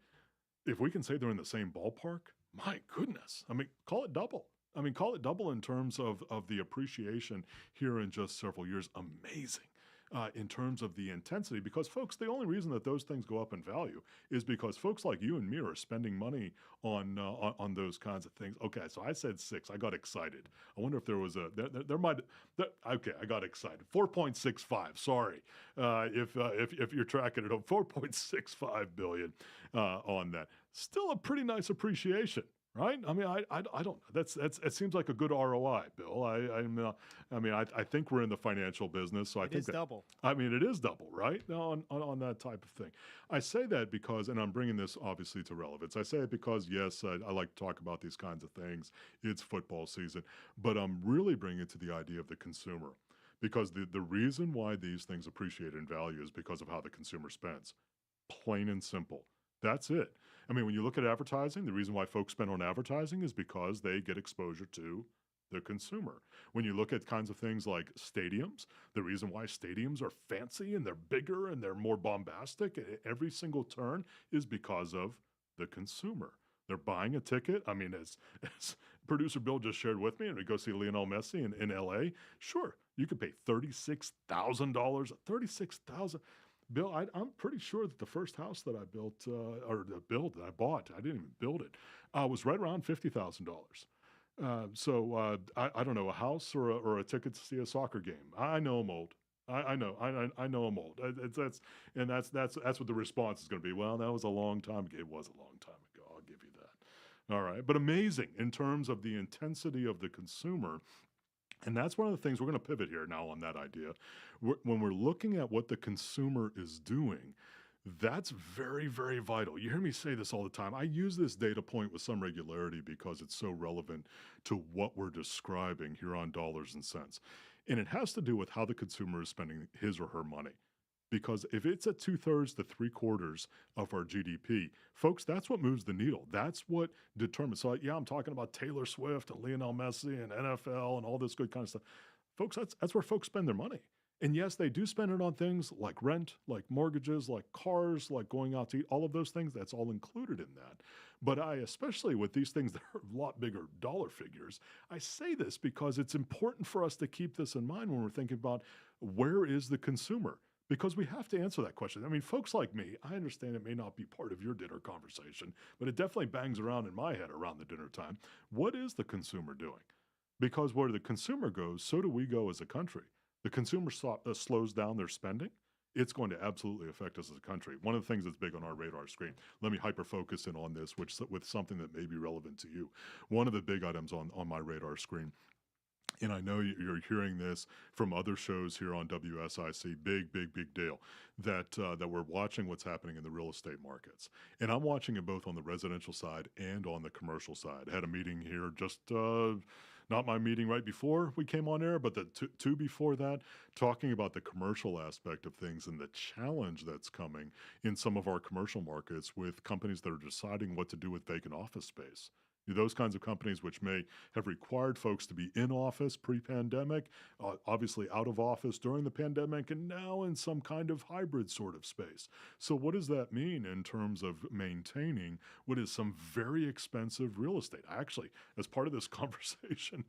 if we can say they're in the same ballpark, my goodness, I mean, call it double. I mean, call it double in terms of the appreciation here in just several years. Amazing. In terms of the intensity, because folks, the only reason that those things go up in value is because folks like you and me are spending money on those kinds of things. Okay, so I said 6. I got excited. I wonder if there was okay, I got excited. 4.65. Sorry, if you're tracking it, 4.65 billion on that. Still a pretty nice appreciation. Right? I mean, I don't. It seems like a good ROI, Bill. I think we're in the financial business, so I think it's double. I mean, it is double, right? On that type of thing. I say that because, and I'm bringing this obviously to relevance. I say it because, yes, I like to talk about these kinds of things. It's football season, but I'm really bringing it to the idea of the consumer, because the reason why these things appreciate in value is because of how the consumer spends. Plain and simple. That's it. I mean, when you look at advertising, the reason why folks spend on advertising is because they get exposure to the consumer. When you look at kinds of things like stadiums, the reason why stadiums are fancy and they're bigger and they're more bombastic at every single turn is because of the consumer. They're buying a ticket. I mean, as producer Bill just shared with me, and we go see Lionel Messi in L.A., sure, you could pay $36,000. $36,000. Bill, I'm pretty sure that the first house that I built, that I bought, I didn't even build it, was right around $50,000. So I don't know, a house or a ticket to see a soccer game. I know I'm old. I know I'm old. That's what the response is going to be. Well, that was a long time ago. It was a long time ago. I'll give you that. All right, but amazing in terms of the intensity of the consumer. And that's one of the things we're going to pivot here now on that idea. When we're looking at what the consumer is doing, That's very, very vital. You hear me say this all the time. I use this data point with some regularity because it's so relevant to what we're describing here on Dollars and Cents. And it has to do with how the consumer is spending his or her money. Because if it's at 2/3 to 3/4 of our GDP, folks, that's what moves the needle. That's what determines. So, yeah, I'm talking about Taylor Swift and Lionel Messi and NFL and all this good kind of stuff. Folks, that's where folks spend their money. And yes, they do spend it on things like rent, like mortgages, like cars, like going out to eat, all of those things. That's all included in that. But especially with these things that are a lot bigger dollar figures, I say this because it's important for us to keep this in mind when we're thinking about where is the consumer? Because we have to answer that question. I mean, folks like me, I understand it may not be part of your dinner conversation, but it definitely bangs around in my head around the dinner time. What is the consumer doing? Because where the consumer goes, so do we go as a country. The consumer slows down their spending. It's going to absolutely affect us as a country. One of the things that's big on our radar screen, let me hyper-focus in on this, with something that may be relevant to you. One of the big items on my radar screen, and I know you're hearing this from other shows here on WSIC, big deal, that we're watching what's happening in the real estate markets. And I'm watching it both on the residential side and on the commercial side. I had a meeting here just, not my meeting right before we came on air, but the two before that, talking about the commercial aspect of things and the challenge that's coming in some of our commercial markets with companies that are deciding what to do with vacant office space. Those kinds of companies which may have required folks to be in office pre-pandemic, obviously out of office during the pandemic, and now in some kind of hybrid sort of space. So what does that mean in terms of maintaining what is some very expensive real estate? Actually, as part of this conversation,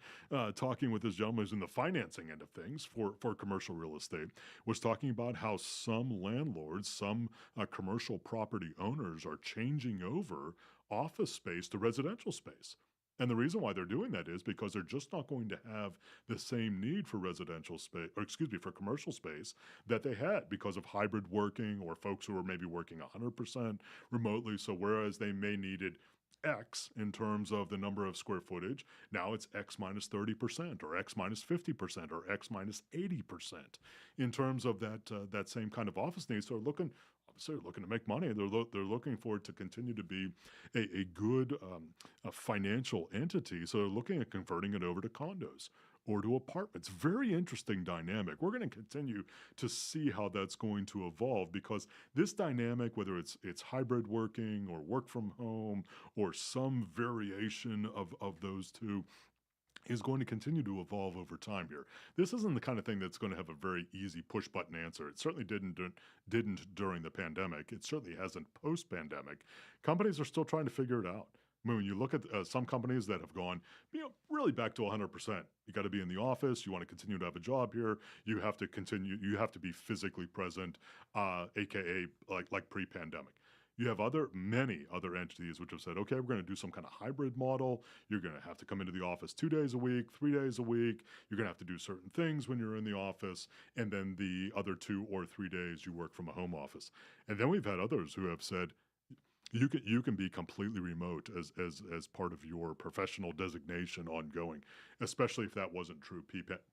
talking with this gentleman who's in the financing end of things for commercial real estate, was talking about how some landlords, some commercial property owners are changing over office space to residential space. And the reason why they're doing that is because they're just not going to have the same need for residential space, or for commercial space that they had because of hybrid working or folks who are maybe working 100% remotely. So whereas they may needed X in terms of the number of square footage, now it's X minus 30% or X minus 50% or X minus 80% in terms of that same kind of office needs. So they're looking to make money. They're looking for it to continue to be a good a financial entity. So they're looking at converting it over to condos or to apartments. Very interesting dynamic. We're going to continue to see how that's going to evolve because this dynamic, whether it's hybrid working or work from home or some variation of those two, is going to continue to evolve over time here. This isn't the kind of thing that's going to have a very easy push-button answer. It certainly didn't during the pandemic. It certainly hasn't post-pandemic. Companies are still trying to figure it out. I mean, when you look at some companies that have gone, really back to 100%. You got to be in the office. You want to continue to have a job here. You have to continue. You have to be physically present, aka like pre-pandemic. You have many other entities which have said, okay, we're going to do some kind of hybrid model. You're going to have to come into the office 2 days a week, 3 days a week. You're going to have to do certain things when you're in the office. And then the other 2 or 3 days you work from a home office. And then we've had others who have said, you can be completely remote as part of your professional designation ongoing, especially if that wasn't true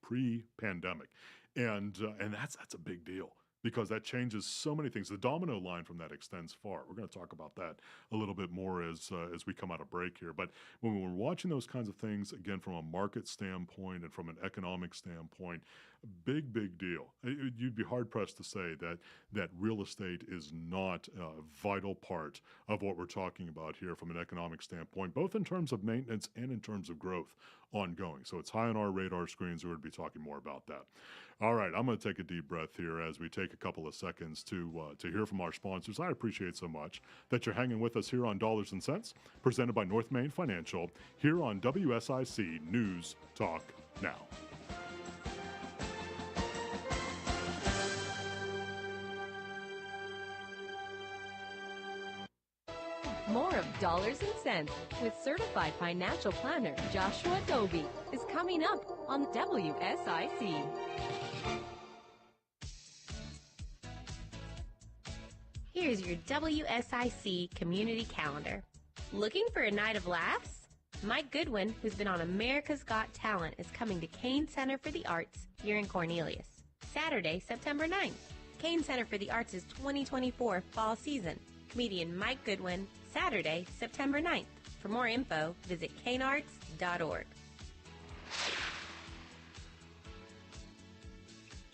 pre-pandemic. And that's a big deal, because that changes so many things. The domino line from that extends far. We're going to talk about that a little bit more as we come out of break here. But when we're watching those kinds of things, again, from a market standpoint and from an economic standpoint, big deal. You'd be hard-pressed to say that real estate is not a vital part of what we're talking about here from an economic standpoint, both in terms of maintenance and in terms of growth ongoing. So it's high on our radar screens. We're going to be talking more about that. All right, I'm going to take a deep breath here as we take a couple of seconds to hear from our sponsors. I appreciate so much that you're hanging with us here on Dollars and Cents, presented by North Main Financial, here on WSIC News Talk Now. More of Dollars and Cents with certified financial planner Joshua Dobi is coming up on WSIC. Here's your WSIC community calendar. Looking for a night of laughs? Mike Goodwin, who's been on America's Got Talent, is coming to Kane Center for the Arts here in Cornelius. Saturday, September 9th. Kane Center for the Arts' 2024 fall season. Comedian Mike Goodwin, Saturday, September 9th. For more info, visit canearts.org.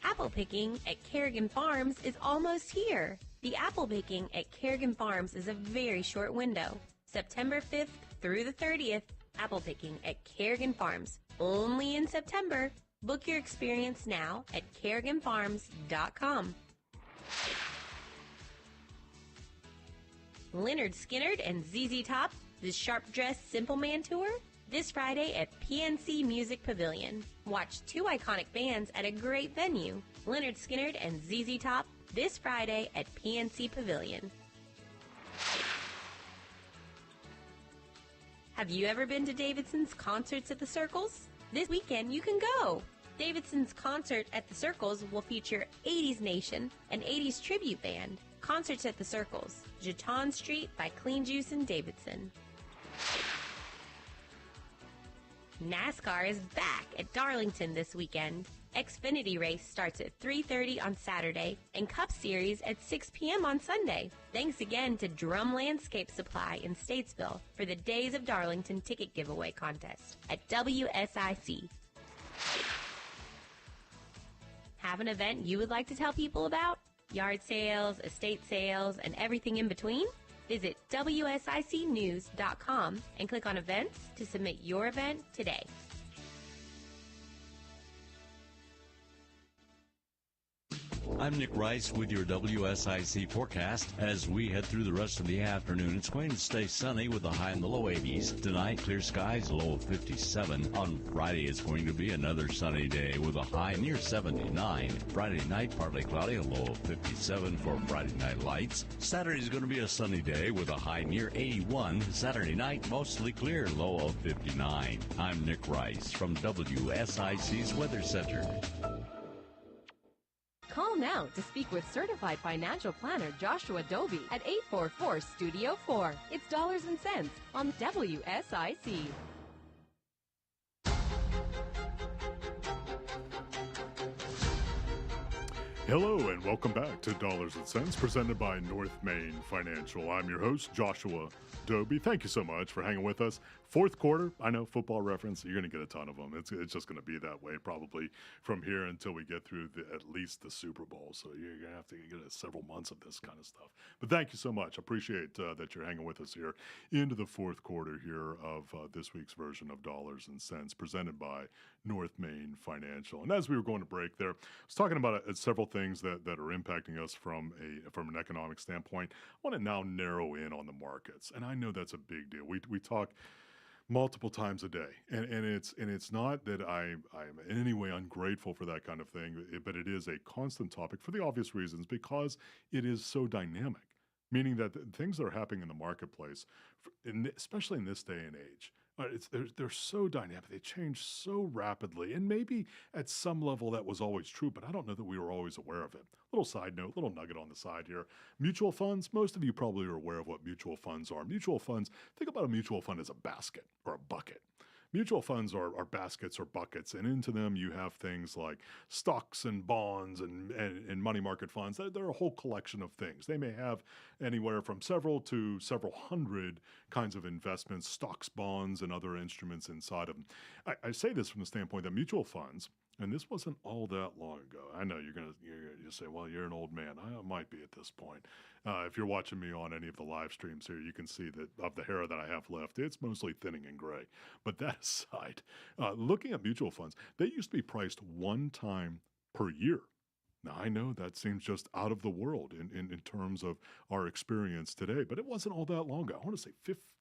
Apple picking at Kerrigan Farms is almost here. The apple picking at Kerrigan Farms is a very short window. September 5th through the 30th, apple picking at Kerrigan Farms. Only in September. Book your experience now at kerriganfarms.com. Leonard Skinnard and ZZ Top, the Sharp Dress Simple Man Tour, this Friday at PNC Music Pavilion. Watch two iconic bands at a great venue. Leonard Skinnard and ZZ Top, this Friday at PNC Pavilion. Have you ever been to Davidson's Concerts at the Circles? This weekend you can go. Davidson's Concert at the Circles will feature 80s Nation, an 80s tribute band. Concerts at the Circles, Jeton Street by Clean Juice in Davidson. NASCAR is back at Darlington this weekend. Xfinity race starts at 3:30 on Saturday and Cup Series at 6 p.m. on Sunday. Thanks again to Drum Landscape Supply in Statesville for the Days of Darlington ticket giveaway contest at WSIC. Have an event you would like to tell people about? Yard sales, estate sales, and everything in between? Visit WSICnews.com and click on events to submit your event today. I'm Nick Rice with your WSIC forecast. As we head through the rest of the afternoon, it's going to stay sunny with a high in the low 80s. Tonight, clear skies, low of 57. On Friday, it's going to be another sunny day with a high near 79. Friday night, partly cloudy, a low of 57 for Friday night lights. Saturday is going to be a sunny day with a high near 81. Saturday night, mostly clear, low of 59. I'm Nick Rice from WSIC's Weather Center. Call now to speak with certified financial planner Joshua Dobi at 844-STUDIO-4. It's dollars and cents on WSIC. Hello and welcome back to Dollars and Cents, presented by North Main Financial. I'm your host, Joshua Dobi. Thank you so much for hanging with us. Fourth quarter, I know, Football Reference, you're going to get a ton of them. It's just going to be that way probably from here until we get through at least the Super Bowl. So you're going to have to get several months of this kind of stuff. But thank you so much. Appreciate that you're hanging with us here into the fourth quarter here of this week's version of Dollars and Cents, presented by North Main Financial. And as we were going to break there, I was talking about several things that are impacting us from an economic standpoint. I want to now narrow in on the markets, and I know that's a big deal. We talk multiple times a day, and it's not that I'm in any way ungrateful for that kind of thing, but it is a constant topic for the obvious reasons, because it is so dynamic. Meaning that things that are happening in the marketplace, especially in this day and age, they're so dynamic. They change so rapidly. And maybe at some level that was always true, but I don't know that we were always aware of it. Little side note, little nugget on the side here. Mutual funds, most of you probably are aware of what mutual funds are. Mutual funds, think about a mutual fund as a basket or a bucket. Mutual funds are baskets or buckets, and into them you have things like stocks and bonds and money market funds. They're a whole collection of things. They may have anywhere from several to several hundred kinds of investments, stocks, bonds, and other instruments inside of them. I say this from the standpoint that mutual funds, and this wasn't all that long ago. I know you're gonna say, well, you're an old man. I might be at this point. If you're watching me on any of the live streams here, you can see that of the hair that I have left, it's mostly thinning and gray. But that aside, looking at mutual funds, they used to be priced one time per year. Now, I know that seems just out of the world in terms of our experience today, but it wasn't all that long ago. I want to say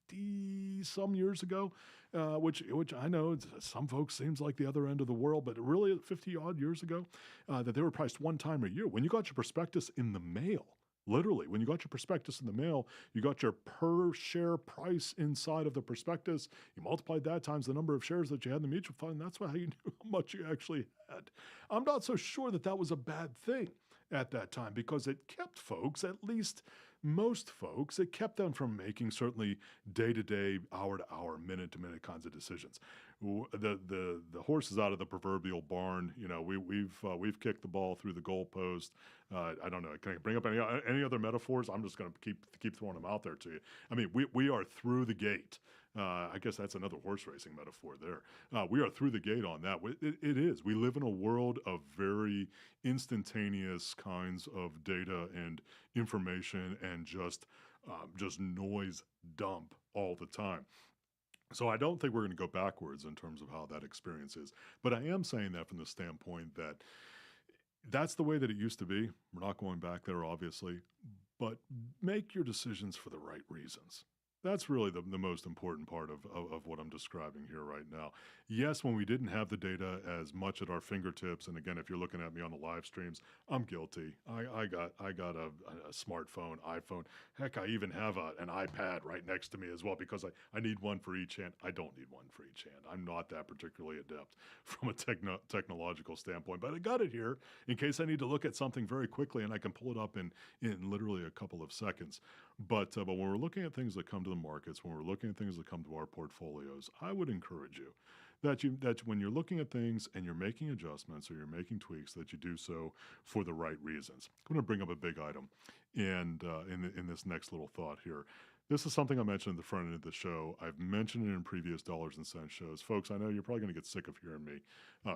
50-some years ago, which I know some folks seems like the other end of the world, but really 50-odd years ago, that they were priced one time a year. When you got your prospectus in the mail, literally, when you got your prospectus in the mail, you got your per share price inside of the prospectus. You multiplied that times the number of shares that you had in the mutual fund. And that's how you knew how much you actually had. I'm not so sure that was a bad thing at that time, because it kept folks, at least most folks, it kept them from making certainly day-to-day, hour-to-hour, minute-to-minute kinds of decisions. the horse is out of the proverbial barn. You know, we've kicked the ball through the goalpost. I don't know. Can I bring up any other metaphors? I'm just going to keep throwing them out there to you. I mean, we are through the gate. I guess that's another horse racing metaphor there. We are through the gate on that. It is. We live in a world of very instantaneous kinds of data and information and just noise dump all the time. So I don't think we're going to go backwards in terms of how that experience is. But I am saying that from the standpoint that that's the way that it used to be. We're not going back there, obviously. But make your decisions for the right reasons. That's really the most important part of what I'm describing here right now. Yes, when we didn't have the data as much at our fingertips, and again, if you're looking at me on the live streams, I'm guilty. I got a smartphone, iPhone. Heck, I even have an iPad right next to me as well because I need one for each hand. I don't need one for each hand. I'm not that particularly adept from a technological standpoint, but I got it here in case I need to look at something very quickly, and I can pull it up in literally a couple of seconds. But when we're looking at things that come to the markets, when we're looking at things that come to our portfolios, I would encourage you that when you're looking at things and you're making adjustments or you're making tweaks, that you do so for the right reasons. I'm going to bring up a big item, and in this next little thought here. This is something I mentioned at the front end of the show. I've mentioned it in previous Dollars and Cents shows. Folks, I know you're probably going to get sick of hearing me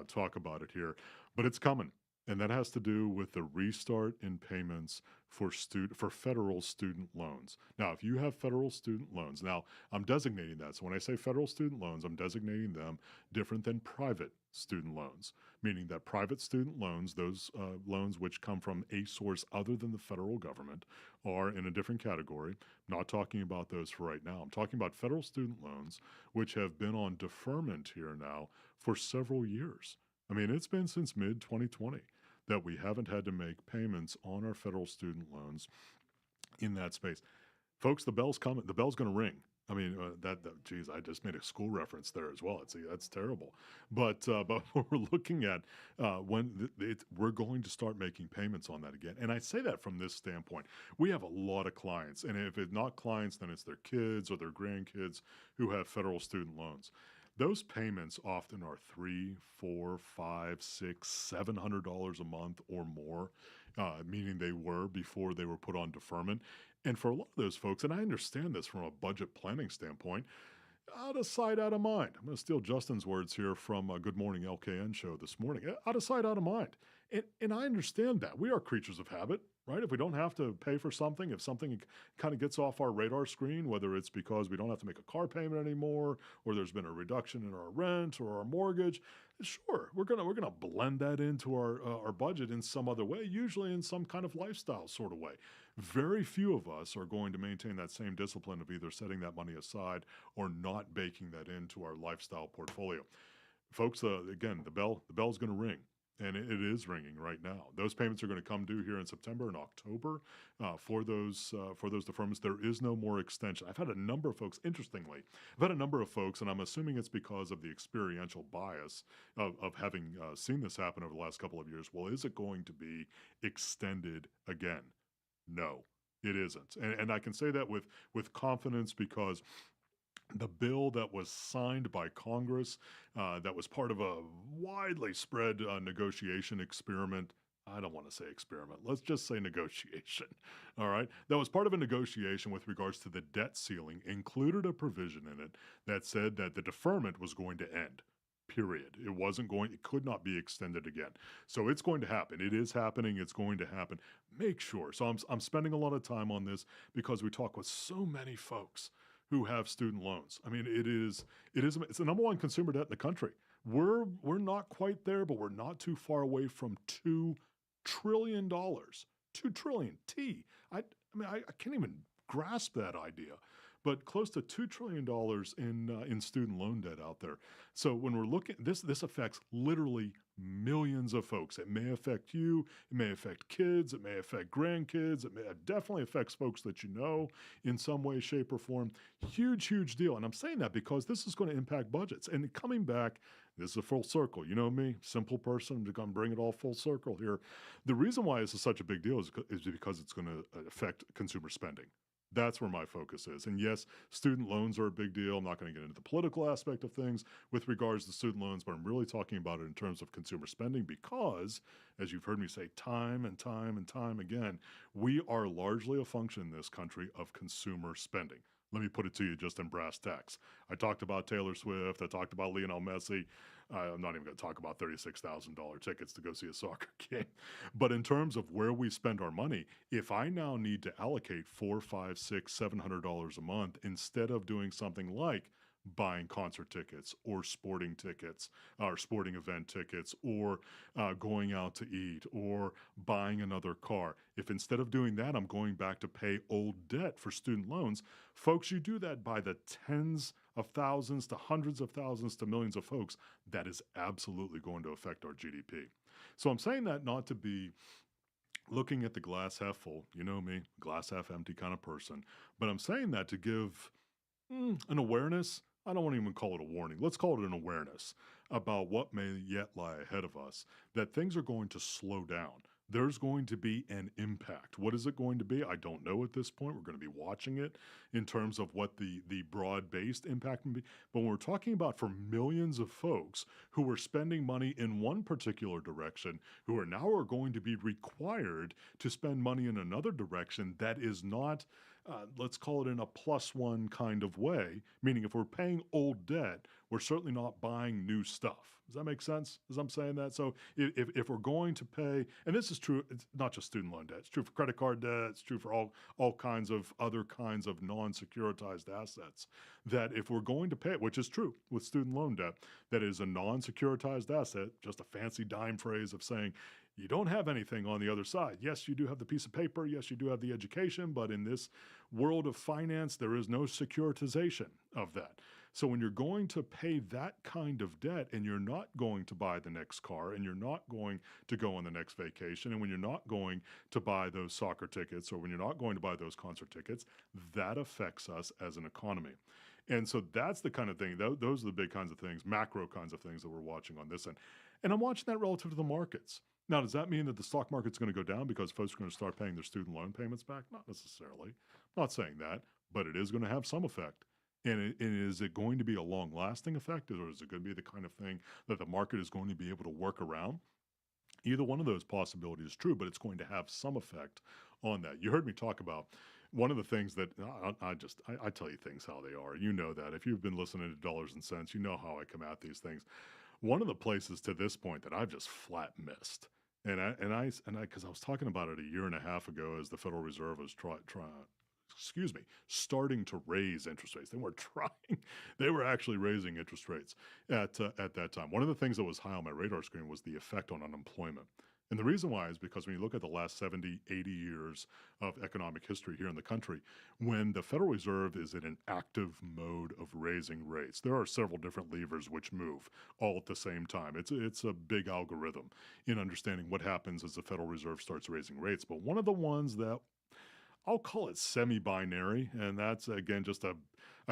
talk about it here, but it's coming. And that has to do with the restart in payments for federal student loans. Now, if you have federal student loans, now I'm designating that. So when I say federal student loans, I'm designating them different than private student loans, meaning that private student loans, those loans which come from a source other than the federal government, are in a different category. I'm not talking about those for right now. I'm talking about federal student loans, which have been on deferment here now for several years. I mean, it's been since mid-2020 that we haven't had to make payments on our federal student loans in that space. Folks, the bell's coming. The bell's going to ring. I mean, geez, I just made a school reference there as well. That's terrible. But we're looking at we're going to start making payments on that again. And I say that from this standpoint. We have a lot of clients, and if it's not clients, then it's their kids or their grandkids who have federal student loans. Those payments often are $300, $400, $500, $600, $700 a month or more, meaning they were before they were put on deferment. And for a lot of those folks, and I understand this from a budget planning standpoint, out of sight, out of mind. I'm going to steal Justin's words here from a Good Morning LKN show this morning. Out of sight, out of mind. And I understand that. We are creatures of habit, right? If we don't have to pay for something, if something kind of gets off our radar screen, whether it's because we don't have to make a car payment anymore, or there's been a reduction in our rent or our mortgage, sure, we're gonna blend that into our budget in some other way, usually in some kind of lifestyle sort of way. Very few of us are going to maintain that same discipline of either setting that money aside or not baking that into our lifestyle portfolio. Folks, again, the bell's going to ring. And it is ringing right now. Those payments are going to come due here in September and October for those deferments. There is no more extension. I've had a number of folks, interestingly, and I'm assuming it's because of the experiential bias of having seen this happen over the last couple of years. Well, is it going to be extended again? No, it isn't. And I can say that with confidence because the bill that was signed by Congress, that was part of a widely spread negotiation experiment. I don't want to say experiment. Let's just say negotiation. All right. That was part of a negotiation with regards to the debt ceiling, included a provision in it that said that the deferment was going to end. Period. It could not be extended again. So it's going to happen. It is happening. It's going to happen. Make sure. So I'm spending a lot of time on this because we talk with so many folks who have student loans. I mean, it's the number one consumer debt in the country. We're not quite there, but we're not too far away from $2 trillion. $2 trillion. I can't even grasp that idea. But close to $2 trillion in student loan debt out there. So when we're looking, this affects literally millions of folks. It may affect you. It may affect kids. It may affect grandkids. It definitely affects folks that you know in some way, shape, or form. Huge, huge deal. And I'm saying that because this is going to impact budgets. And coming back, this is a full circle. You know me, simple person. I'm going to bring it all full circle here. The reason why this is such a big deal is because it's going to affect consumer spending. That's where my focus is. And yes, student loans are a big deal. I'm not going to get into the political aspect of things with regards to student loans, but I'm really talking about it in terms of consumer spending because, as you've heard me say time and time and time again, we are largely a function in this country of consumer spending. Let me put it to you just in brass tacks. I talked about Taylor Swift. I talked about Lionel Messi. I'm not even going to talk about $36,000 tickets to go see a soccer game. But in terms of where we spend our money, if I now need to allocate $400, $500, $600, $700 a month instead of doing something like buying concert tickets or sporting tickets or sporting event tickets or going out to eat or buying another car. If instead of doing that, I'm going back to pay old debt for student loans, folks, you do that by the tens of thousands to hundreds of thousands to millions of folks, that is absolutely going to affect our GDP. So I'm saying that not to be looking at the glass half full, you know me, glass half empty kind of person, but I'm saying that to give an awareness. I don't want to even call it a warning. Let's call it an awareness about what may yet lie ahead of us, that things are going to slow down. There's going to be an impact. What is it going to be? I don't know at this point. We're going to be watching it in terms of what the broad-based impact can be. But when we're talking about for millions of folks who are spending money in one particular direction, who are now going to be required to spend money in another direction that is not let's call it in a +1 kind of way, meaning if we're paying old debt, we're certainly not buying new stuff. Does that make sense as I'm saying that? So if we're going to pay, and this is true, it's not just student loan debt, it's true for credit card debt, it's true for all kinds of other kinds of non-securitized assets, that if we're going to pay it, which is true with student loan debt, that is a non-securitized asset, just a fancy dime phrase of saying, you don't have anything on the other side. Yes, you do have the piece of paper. Yes, you do have the education. But in this world of finance, there is no securitization of that. So when you're going to pay that kind of debt and you're not going to buy the next car and you're not going to go on the next vacation and when you're not going to buy those soccer tickets or when you're not going to buy those concert tickets, that affects us as an economy. And so that's the kind of thing, those are the big kinds of things, macro kinds of things that we're watching on this end. And I'm watching that relative to the markets. Now, does that mean that the stock market's going to go down because folks are going to start paying their student loan payments back? Not necessarily. I'm not saying that, but it is going to have some effect. And is it going to be a long-lasting effect, or is it going to be the kind of thing that the market is going to be able to work around? Either one of those possibilities is true, but it's going to have some effect on that. You heard me talk about one of the things that I tell you things how they are. You know that. If you've been listening to Dollars and Cents, you know how I come at these things. One of the places to this point that I've just flat missed, because I was talking about it a year and a half ago as the Federal Reserve was starting to raise interest rates. They weren't trying; they were actually raising interest rates at that time. One of the things that was high on my radar screen was the effect on unemployment. And the reason why is because when you look at the last 70, 80 years of economic history here in the country, when the Federal Reserve is in an active mode of raising rates, there are several different levers which move all at the same time. It's a big algorithm in understanding what happens as the Federal Reserve starts raising rates. But one of the ones that I'll call it semi-binary, and that's, again, just a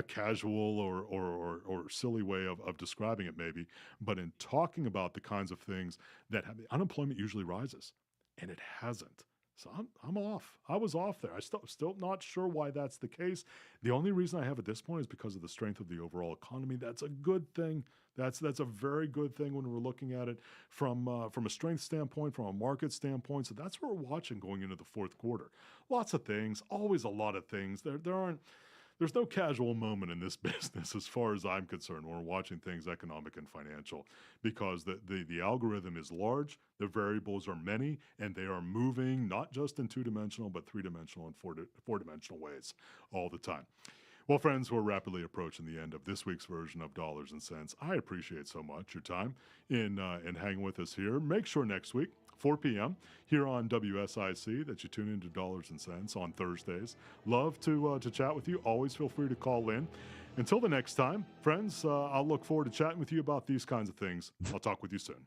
casual or silly way of describing it maybe, but in talking about the kinds of things that unemployment usually rises, and it hasn't. So I'm off. I was off there. I still not sure why that's the case. The only reason I have at this point is because of the strength of the overall economy. That's a good thing. That's a very good thing when we're looking at it from a strength standpoint, from a market standpoint. So that's what we're watching going into the fourth quarter. Lots of things, always a lot of things. There's no casual moment in this business as far as I'm concerned when we're watching things economic and financial, because the algorithm is large, the variables are many, and they are moving not just in two-dimensional, but three-dimensional and four-dimensional ways all the time. Well, friends, we're rapidly approaching the end of this week's version of Dollars and Cents. I appreciate so much your time in hanging with us here. Make sure next week, 4 p.m. here on WSIC that you tune into Dollars and Cents on Thursdays. Love to chat with you. Always feel free to call in. Until the next time, friends, I'll look forward to chatting with you about these kinds of things. I'll talk with you soon.